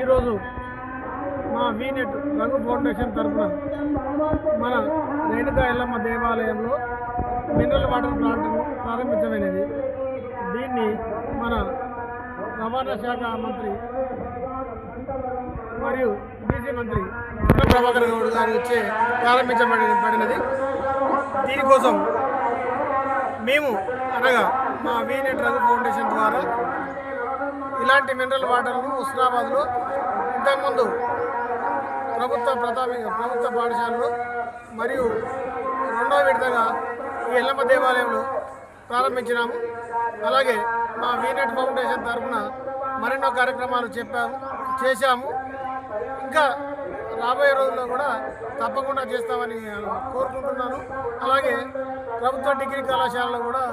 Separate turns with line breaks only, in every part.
ఈరోజు మా vignette Raghu foundation తరఫున మన రేణుకా ఎల్లమ్మ దేవాలయంలో మినరల్ వాటర్ ప్లాంట్ను ప్రారంభించమైనది. దీన్ని మన రవాణా శాఖ మంత్రి మరియు బీసీ మంత్రి ప్రభాకర్ గౌడ్ గారు వచ్చే ప్రారంభించబడినది. దీనికోసం మేము అనగా మా వీనెట్ రఘు ఫౌండేషన్ ద్వారా ఇలాంటి మినరల్ వాటర్ను హుస్నాబాద్లో ఇంతకుముందు ప్రభుత్వ పాఠశాలలో మరియు రెండవ విడతగా ఈ ఎల్లమ్మ దేవాలయంలో ప్రారంభించినాము. అలాగే మా వీనెట్ ఫౌండేషన్ తరఫున మరెన్నో కార్యక్రమాలు చేశాము. ఇంకా రాబోయే రోజుల్లో కూడా తప్పకుండా చేస్తామని కోరుకుంటున్నాను. అలాగే ప్రభుత్వ డిగ్రీ కళాశాలలో కూడా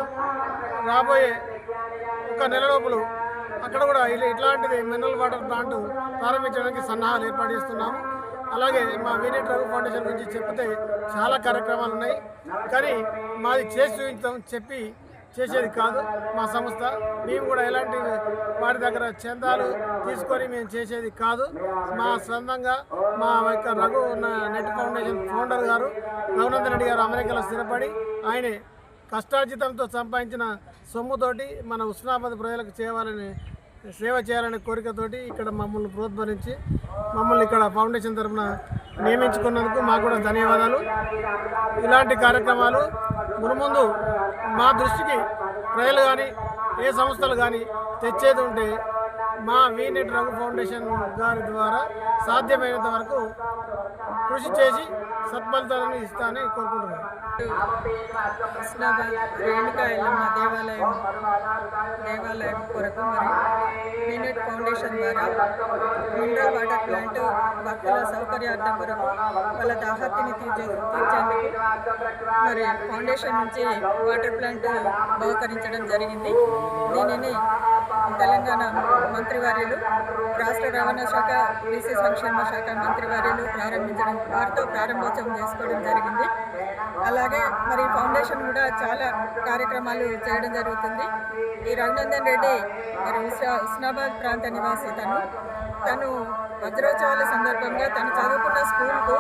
రాబోయే ఒక నెల లోపల అక్కడ కూడా ఇట్లాంటిది మినరల్ వాటర్ ప్లాంట్ ప్రారంభించడానికి సన్నాహాలు ఏర్పాటు చేస్తున్నాము. అలాగే మా వీనెట్ రఘు ఫౌండేషన్ గురించి చెప్తే చాలా కార్యక్రమాలు ఉన్నాయి, కానీ మాది చేసి చూపించాం చెప్పి చేసేది కాదు మా సంస్థ. మేము కూడా ఎలాంటి వారి దగ్గర చందాలు తీసుకొని మేము చేసేది కాదు. మా సొంతంగా మా యొక్క రఘు నెట్ ఫౌండేషన్ ఫౌండర్ గారు రఘునందన్ రెడ్డి గారు అమెరికాలో స్థిరపడి ఆయనే కష్టార్జితంతో సంపాదించిన సొమ్ముతోటి మన హుస్నాబాద్ ప్రజలకు సేవ చేయాలనే కోరికతోటి ఇక్కడ మమ్మల్ని ప్రోత్సహించి మమ్మల్ని ఇక్కడ ఫౌండేషన్ తరఫున నియమించుకున్నందుకు మాకు కూడా ధన్యవాదాలు. ఇలాంటి కార్యక్రమాలు మునుముందు మా దృష్టికి ప్రజలు కానీ ఏ సంస్థలు కానీ తెచ్చేది ఉంటే మా వీనెట్ రఘు ఫౌండేషన్ గారి ద్వారా సాధ్యమైనంత వరకు కృషి చేసి సత్ఫలితాలను ఇస్తానని కోరుకుంటున్నాను.
హుస్నాబాద్ రేణుకా ఎల్లమ్మ దేవాలయం కొరకు మరి వీనెట్ ఫౌండేషన్ ద్వారా మినరల్ వాటర్ ప్లాంట్ భక్తుల సౌకర్యార్థం కొరకు వాళ్ళ దాహార్తిని తీర్చేందుకు మరి ఫౌండేషన్ నుంచి వాటర్ ప్లాంట్ బహుకరించడం జరిగింది. దీనిని తెలంగాణ మంత్రివర్యులు, రాష్ట్ర రవాణా శాఖ, బీసీ సంక్షేమ శాఖ మంత్రివర్యులు వారితో ప్రారంభోత్సవం చేసుకోవడం జరిగింది. అలాగే మరి ఫౌండేషన్ కూడా చాలా కార్యక్రమాలు చేయడం జరుగుతుంది. ఈ రఘునందన్ రెడ్డి మరి హుస్నాబాద్ ప్రాంత నివాసి. తను వజ్రోత్సవాల సందర్భంగా తను చదువుకున్న స్కూల్కు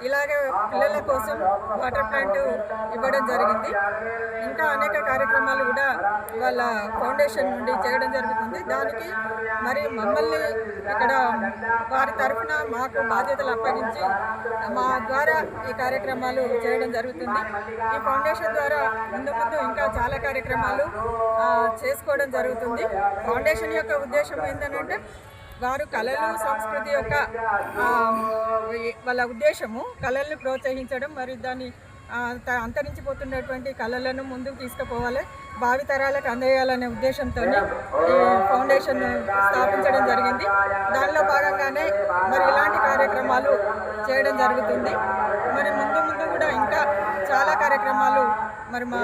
ఇలాగే పిల్లల కోసం వాటర్ ప్లాంట్ ఇవ్వడం జరిగింది. ఇంకా అనేక కార్యక్రమాలు కూడా వాళ్ళ ఫౌండేషన్ నుండి చేయడం జరుగుతుంది. దానికి మరి మమ్మల్ని ఇక్కడ వారి తరఫున మాకు బాధ్యతలు అప్పగించి మా ద్వారా ఈ కార్యక్రమాలు చేయడం జరుగుతుంది. ఈ ఫౌండేషన్ ద్వారా ముందు ఇంకా చాలా కార్యక్రమాలు చేసుకోవడం జరుగుతుంది. ఫౌండేషన్ యొక్క ఉద్దేశం ఏంటంటే వారు కళలు, సంస్కృతి యొక్క వాళ్ళ ఉద్దేశము కళల్ని ప్రోత్సహించడం, మరి దాన్ని అంతరించిపోతున్నటువంటి కళలను ముందుకు తీసుకుపోవాలి, భావితరాలకు అందజేయాలనే ఉద్దేశంతో ఈ ఫౌండేషన్ స్థాపించడం జరిగింది. దానిలో భాగంగానే మరి ఇలాంటి కార్యక్రమాలు చేయడం జరుగుతుంది. మరి ముందు కూడా ఇంకా చాలా కార్యక్రమాలు మరి మా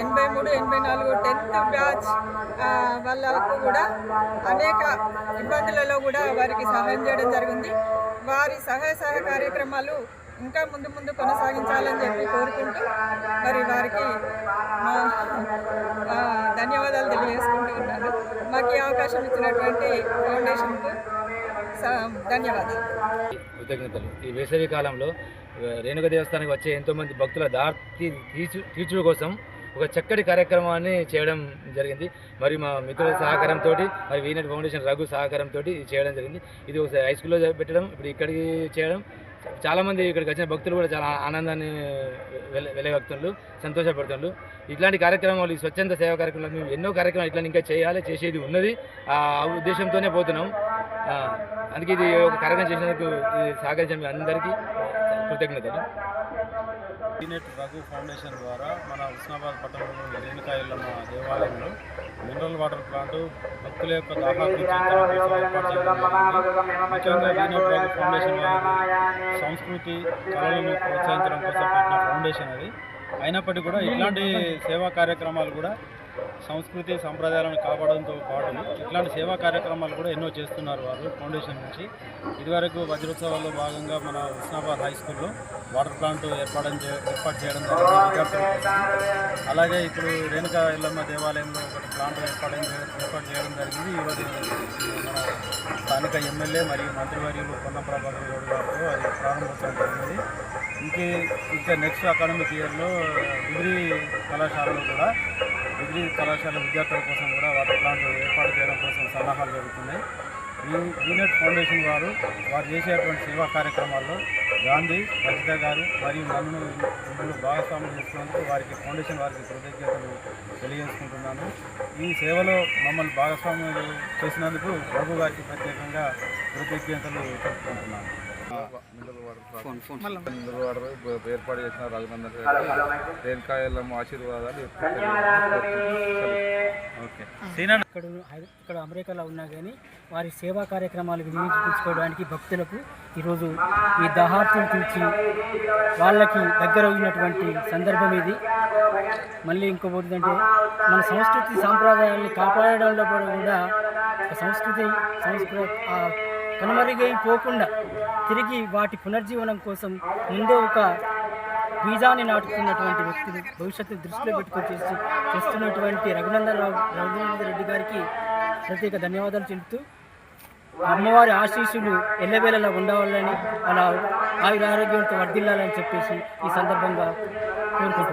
83, 84 10th బ్యాచ్ వాళ్ళకు కూడా అనేక ఇబ్బందులలో కూడా వారికి సహాయం చేయడం జరిగింది. వారి సహాయ కార్యక్రమాలు ఇంకా ముందు కొనసాగించాలని చెప్పి కోరుకుంటూ మరి వారికి ధన్యవాదాలు తెలియజేసుకుంటూ ఉన్నాను. మాకు ఈ అవకాశం ఇచ్చినటువంటి ఫౌండేషన్కు ధన్యవాదాలు.
కృతజ్ఞతలు. ఈ వేసవి కాలంలో రేణుక దేవస్థానానికి వచ్చే ఎంతోమంది భక్తుల దారి తీర్చుడు కోసం ఒక చక్కటి కార్యక్రమాన్ని చేయడం జరిగింది. మరి మా మిత్రుల సహకారంతో, మరి వీనెట్ ఫౌండేషన్ రఘు సహకారంతో చేయడం జరిగింది. ఇది ఒక హై స్కూల్లో పెట్టడం, ఇప్పుడు ఇక్కడికి చేయడం, చాలామంది ఇక్కడికి వచ్చిన భక్తులు కూడా చాలా ఆనందాన్ని వెలగక్తున్నారు, సంతోషపడుతున్నారు. ఇట్లాంటి కార్యక్రమాలు, ఈ స్వచ్ఛంద సేవా కార్యక్రమాలు మేము ఎన్నో కార్యక్రమాలు ఇట్లా ఇంకా చేసేది ఉన్నది. ఆ ఉద్దేశంతోనే పోతున్నాం. అందుకే ఇది ఒక కార్యక్రమం చేసినందుకు సహకరించిన అందరికీ కృతజ్ఞతలు.
వీనెట్ రఘు ఫౌండేషన్ ద్వారా మన హుస్నాబాద్ పట్టణంలోని రేణుకా ఎల్లమ్మ దేవాలయంలో మినరల్ వాటర్ ప్లాంట్ భక్తుల యొక్క దాహార్తి ఏర్పాటు చేయడం జరిగింది. ముఖ్యంగా వీనెట్ రఘు ఫౌండేషన్ వారి సంస్కృతి కళలను ప్రోత్సహించడం కోసం పెట్టిన ఫౌండేషన్ అది. అయినప్పటికీ కూడా ఇట్లాంటి సేవా కార్యక్రమాలు కూడా సంస్కృతి సంప్రదాయాలను కాపాడడంతో పాటు ఇట్లాంటి సేవా కార్యక్రమాలు కూడా ఎన్నో చేస్తున్నారు వారు ఫౌండేషన్ నుంచి. ఇదివరకు వజ్రోత్సవాల్లో భాగంగా మన హుస్నాబాద్ హై స్కూల్లో వాటర్ ప్లాంట్ ఏర్పాటు చేయడం జరిగింది విద్యార్థుల కోసం. అలాగే ఇప్పుడు రేణుకా ఎల్లమ్మ దేవాలయంలో ఒక ప్లాంట్ ఏర్పాటు చేయడం జరిగింది. ఈరోజు మన స్థానిక ఎమ్మెల్యే మరియు మంత్రివర్యులు పొన్నం ప్రభాకర్ గౌడ్ గారితో అది ప్రారంభోత్సవం జరిగింది. ఇంకా నెక్స్ట్ అకాడమిక్ ఇయర్లో డిగ్రీ కళాశాలలో కూడా డిగ్రీ కళాశాల విద్యార్థుల కోసం కూడా వాటర్ ప్లాంట్ ఏర్పాటు చేయడం కోసం సన్నాహాలు జరుగుతున్నాయి. ఈ వీనెట్ ఫౌండేషన్ వారు చేసేటువంటి సేవా కార్యక్రమాల్లో గాంధీ, రజిత గారు మరియు నన్ను ఇందులో భాగస్వామ్యం చేసినందుకు వారికి ఫౌండేషన్ వారికి కృతజ్ఞతలు తెలియజేసుకుంటున్నాను. ఈ సేవలో మమ్మల్ని భాగస్వామ్యం చేసినందుకు రఘు గారికి ప్రత్యేకంగా కృతజ్ఞతలు చెప్పుకుంటున్నాను.
మినరల్ వాటర్ ఏర్పాటు చేసిన రఘునందన్ రేణుకాయలమ్మ ఆశీర్వాదాలు.
ఓకే.
ఇక్కడ అమెరికాలో ఉన్నా కానీ వారి సేవా కార్యక్రమాలు వినియోగించుకోవడానికి భక్తులకు ఈరోజు ఈ దాహార్తులు తీర్చి వాళ్ళకి దగ్గర అయినటువంటి సందర్భం ఇది. మళ్ళీ ఇంకోటి అంటే మన సంస్కృతి సాంప్రదాయాల్ని కాపాడడంలో కూడా సంస్కృతి కనుమరుగైపోకుండా తిరిగి వాటి పునర్జీవనం కోసం ముందే ఒక బీజాన్ని నాటుతున్నటువంటి వ్యక్తులు భవిష్యత్తును దృష్టిలో పెట్టుకొని చేస్తున్నటువంటి రఘునందన్ రెడ్డి గారికి ప్రత్యేక ధన్యవాదాలు చెబుతూ అమ్మవారి ఆశీస్సులు ఎల్లవేళలా ఉండవాలని అలా ఆయుర ఆరోగ్యంతో వర్ధిల్లాలని చెప్పేసి ఈ సందర్భంగా కోరుకుంటున్నాను.